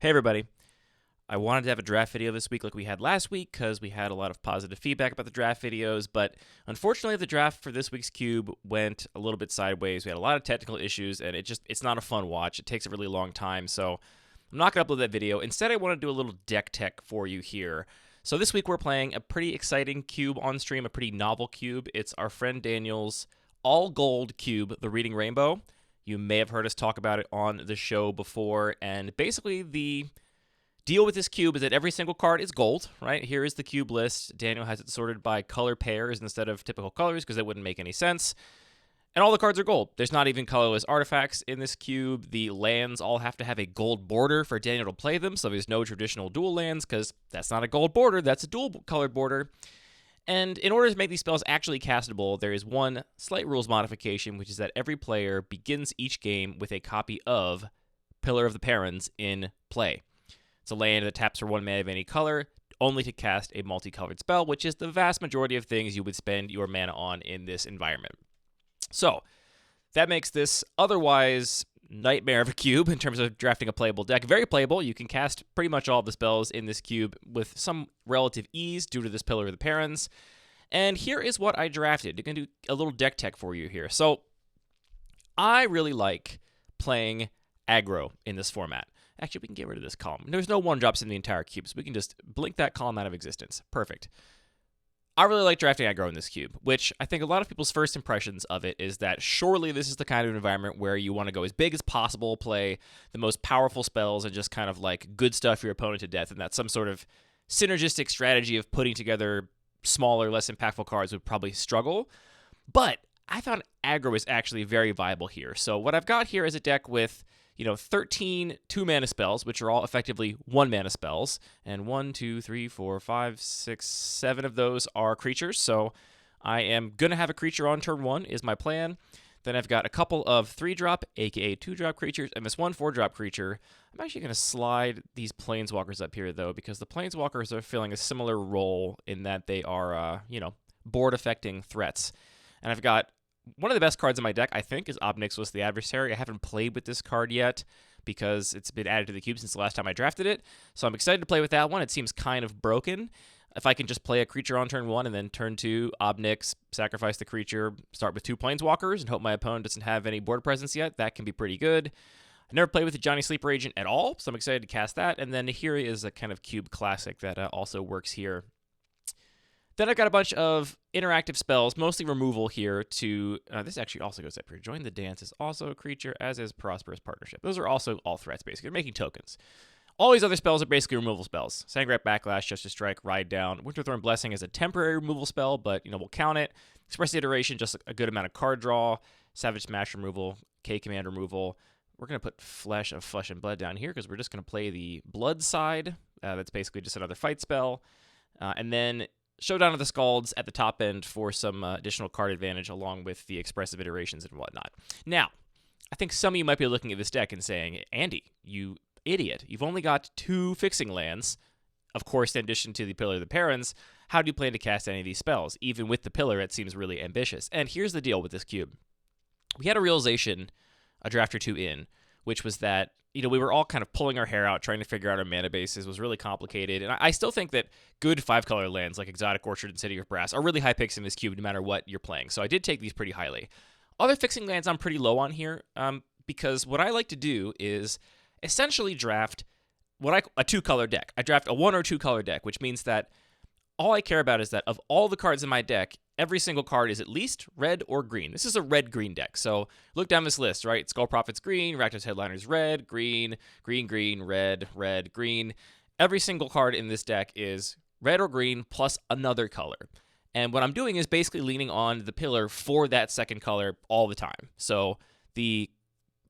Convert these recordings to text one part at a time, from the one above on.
Hey everybody. I wanted to have a draft video this week like we had last week because we had a lot of positive feedback about the draft videos, but unfortunately the draft for this week's Cube went a little bit sideways. We had a lot of technical issues and it's not a fun watch. It takes a really long time, so I'm not going to upload that video. Instead, I want to do a little deck tech for you here. So this week we're playing a pretty exciting cube on stream, a pretty novel cube. It's our friend Daniel's all gold cube, the Reading Rainbow. You may have heard us talk about it on the show before, and basically the deal with this cube is that every single card is gold, right? Here is the cube list. Daniel has it sorted by color pairs instead of typical colors because that wouldn't make any sense. And all the cards are gold. There's not even colorless artifacts in this cube. The lands all have to have a gold border for Daniel to play them, so there's no traditional dual lands because that's not a gold border, that's a dual colored border. And in order to make these spells actually castable, there is one slight rules modification, which is that every player begins each game with a copy of Pillar of the Paruns in play. It's a land that taps for 1 mana of any color, only to cast a multicolored spell, which is the vast majority of things you would spend your mana on in this environment. So, that makes this otherwise nightmare of a cube in terms of drafting a playable deck. Very playable. You can cast pretty much all of the spells in this cube with some relative ease due to this Pillar of the Paruns. And here is what I drafted. I'm going to do a little deck tech for you here. So, I really like playing Aggro in this format. Actually, we can get rid of this column. There's no 1-drops in the entire cube, so we can just blink that column out of existence. Perfect. I really like drafting aggro in this cube, which I think a lot of people's first impressions of it is that surely this is the kind of environment where you want to go as big as possible, play the most powerful spells, and just kind of like good stuff your opponent to death, and that some sort of synergistic strategy of putting together smaller, less impactful cards would probably struggle. But I found aggro is actually very viable here. So what I've got here is a deck with 13 2-mana spells, which are all effectively 1-mana spells. And 1, 2, 3, 4, 5, 6, 7 of those are creatures. So I am going to have a creature on turn 1 is my plan. Then I've got a couple of 3-drop, aka 2-drop creatures, and this one 4-drop creature. I'm actually going to slide these Planeswalkers up here, though, because the Planeswalkers are filling a similar role in that they are, board-affecting threats. And I've got one of the best cards in my deck, I think, is Obnixilis the Adversary. I haven't played with this card yet because it's been added to the cube since the last time I drafted it. So I'm excited to play with that one. It seems kind of broken. If I can just play a creature on turn 1 and then turn 2, Obnix, sacrifice the creature, start with 2 Planeswalkers, and hope my opponent doesn't have any board presence yet, that can be pretty good. I never played with the Johnny Sleeper Agent at all, so I'm excited to cast that. And then here is a kind of cube classic that also works here. Then I've got a bunch of interactive spells, mostly removal here to... this actually also goes up here. Join the Dance is also a creature, as is Prosperous Partnership. Those are also all threats, basically. They're making tokens. All these other spells are basically removal spells. Sangrat Backlash, Justice Strike, Ride Down. Winterthorn Blessing is a temporary removal spell, but, we'll count it. Express Iteration, just a good amount of card draw. Savage Smash removal. K-Command removal. We're going to put Flesh of Flesh and Blood down here because we're just going to play the Blood side. That's basically just another fight spell. And then Showdown of the Scalds at the top end for some additional card advantage along with the expressive iterations and whatnot. Now, I think some of you might be looking at this deck and saying, Andy, you idiot. You've only got 2 fixing lands, of course, in addition to the Pillar of the Parents. How do you plan to cast any of these spells? Even with the Pillar, it seems really ambitious. And here's the deal with this cube. We had a realization a draft or two in, which was that we were all kind of pulling our hair out, trying to figure out our mana bases. It was really complicated. And I still think that good 5-color lands like Exotic Orchard and City of Brass are really high picks in this cube, no matter what you're playing. So I did take these pretty highly. Other fixing lands I'm pretty low on here because what I like to do is essentially draft a 2-color deck. I draft a 1 or 2-color deck, which means that all I care about is that of all the cards in my deck, every single card is at least red or green. This is a red-green deck. So look down this list, right? Skull Prophet's green, Rakdos Headliner's red, green, green, green, red, red, green. Every single card in this deck is red or green plus another color. And what I'm doing is basically leaning on the Pillar for that second color all the time. So the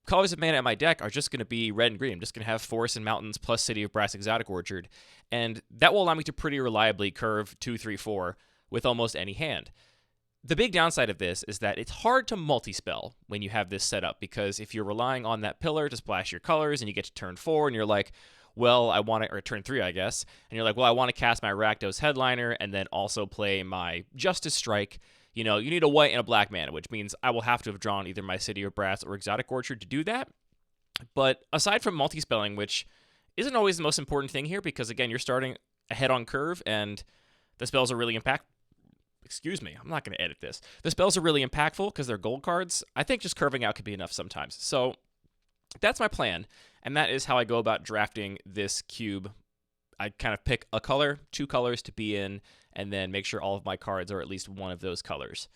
colors of mana in my deck are just going to be red and green. I'm just going to have Forests and Mountains plus City of Brass Exotic Orchard. And that will allow me to pretty reliably curve 2, 3, 4 with almost any hand. The big downside of this is that it's hard to multi-spell when you have this set up, because if you're relying on that Pillar to splash your colors and you get to turn 4 and you're like, well, I want to, or turn 3, I guess, and you're like, well, I want to cast my Rakdos Headliner and then also play my Justice Strike. You need a white and a black mana, which means I will have to have drawn either my City of Brass or Exotic Orchard to do that. But aside from multi-spelling, which isn't always the most important thing here because, again, you're starting ahead on curve, and the spells are really impactful. Excuse me, I'm not going to edit this. The spells are really impactful because they're gold cards. I think just curving out could be enough sometimes. So that's my plan, and that is how I go about drafting this cube. I kind of pick a color, 2 colors to be in, and then make sure all of my cards are at least one of those colors.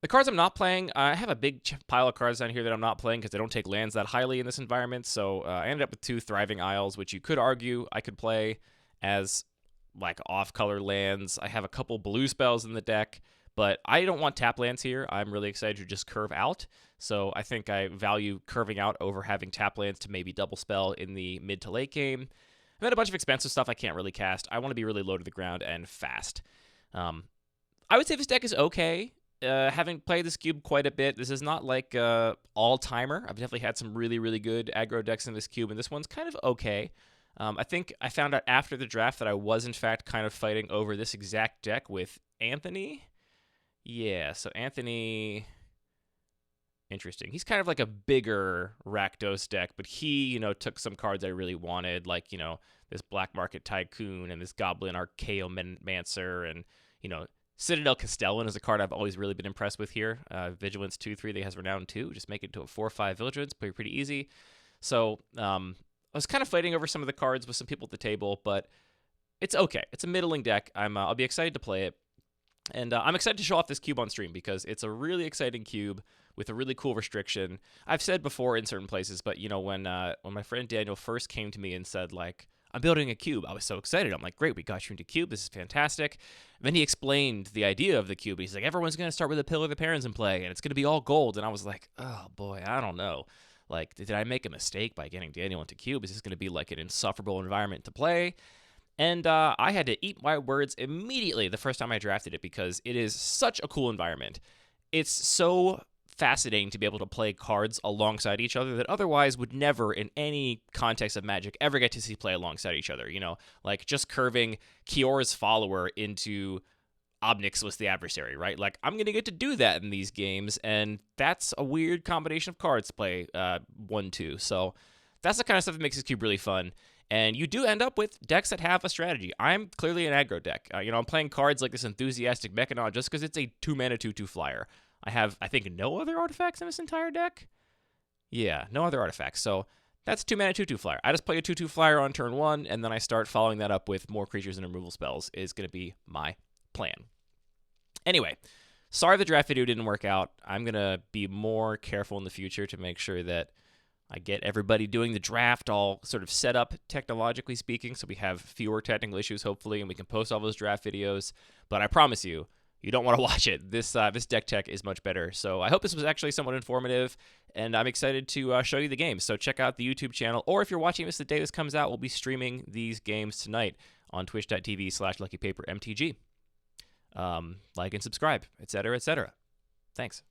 The cards I'm not playing, I have a big pile of cards down here that I'm not playing because they don't take lands that highly in this environment, so I ended up with 2 Thriving Isles, which you could argue I could play as like off-color lands. I have a couple blue spells in the deck, but I don't want tap lands here. I'm really excited to just curve out, so I think I value curving out over having tap lands to maybe double spell in the mid to late game. I've had a bunch of expensive stuff I can't really cast. I want to be really low to the ground and fast. I would say this deck is okay. Having played this cube quite a bit, this is not like all-timer. I've definitely had some really, really good aggro decks in this cube, and this one's kind of okay. I think I found out after the draft that I was, in fact, kind of fighting over this exact deck with Anthony. Yeah, so Anthony... Interesting. He's kind of like a bigger Rakdos deck, but he, took some cards I really wanted, like, this Black Market Tycoon and this Goblin Archaeomancer and, Citadel Castellan is a card I've always really been impressed with here. Vigilance 2/3 that has Renown 2. Just make it to a 4/5 Vigilance. Pretty easy. So I was kind of fighting over some of the cards with some people at the table, but it's okay. It's a middling deck. I'll be excited to play it. And I'm excited to show off this cube on stream because it's a really exciting cube with a really cool restriction. I've said before in certain places, but when my friend Daniel first came to me and said, like, I'm building a cube, I was so excited. I'm like, great, we got you into cube. This is fantastic. And then he explained the idea of the cube. He's like, everyone's going to start with a Pillar of the Paruns in play, and it's going to be all gold. And I was like, oh, boy, I don't know. Like, did I make a mistake by getting Daniel into cube? Is this going to be like an insufferable environment to play? And I had to eat my words immediately the first time I drafted it because it is such a cool environment. It's so fascinating to be able to play cards alongside each other that otherwise would never, in any context of Magic, ever get to see play alongside each other. Like just curving Kiora's Follower into Obnix was the adversary, right? Like, I'm going to get to do that in these games, and that's a weird combination of cards to play 1-2. So that's the kind of stuff that makes this cube really fun. And you do end up with decks that have a strategy. I'm clearly an aggro deck. I'm playing cards like this Enthusiastic Mechanaut just because it's a 2-mana 2/2 flyer. I have, I think, no other artifacts in this entire deck. Yeah, no other artifacts. So that's 2-mana 2/2 flyer. I just play a 2/2 flyer on turn 1, and then I start following that up with more creatures and removal spells is going to be my plan. Anyway, sorry the draft video didn't work out. I'm going to be more careful in the future to make sure that I get everybody doing the draft all sort of set up, technologically speaking, so we have fewer technical issues, hopefully, and we can post all those draft videos. But I promise you, you don't want to watch it. This deck tech is much better. So I hope this was actually somewhat informative, and I'm excited to show you the games. So check out the YouTube channel, or if you're watching this the day this comes out, we'll be streaming these games tonight on twitch.tv/LuckyPaperMTG. Like and subscribe, etc., etc. Thanks.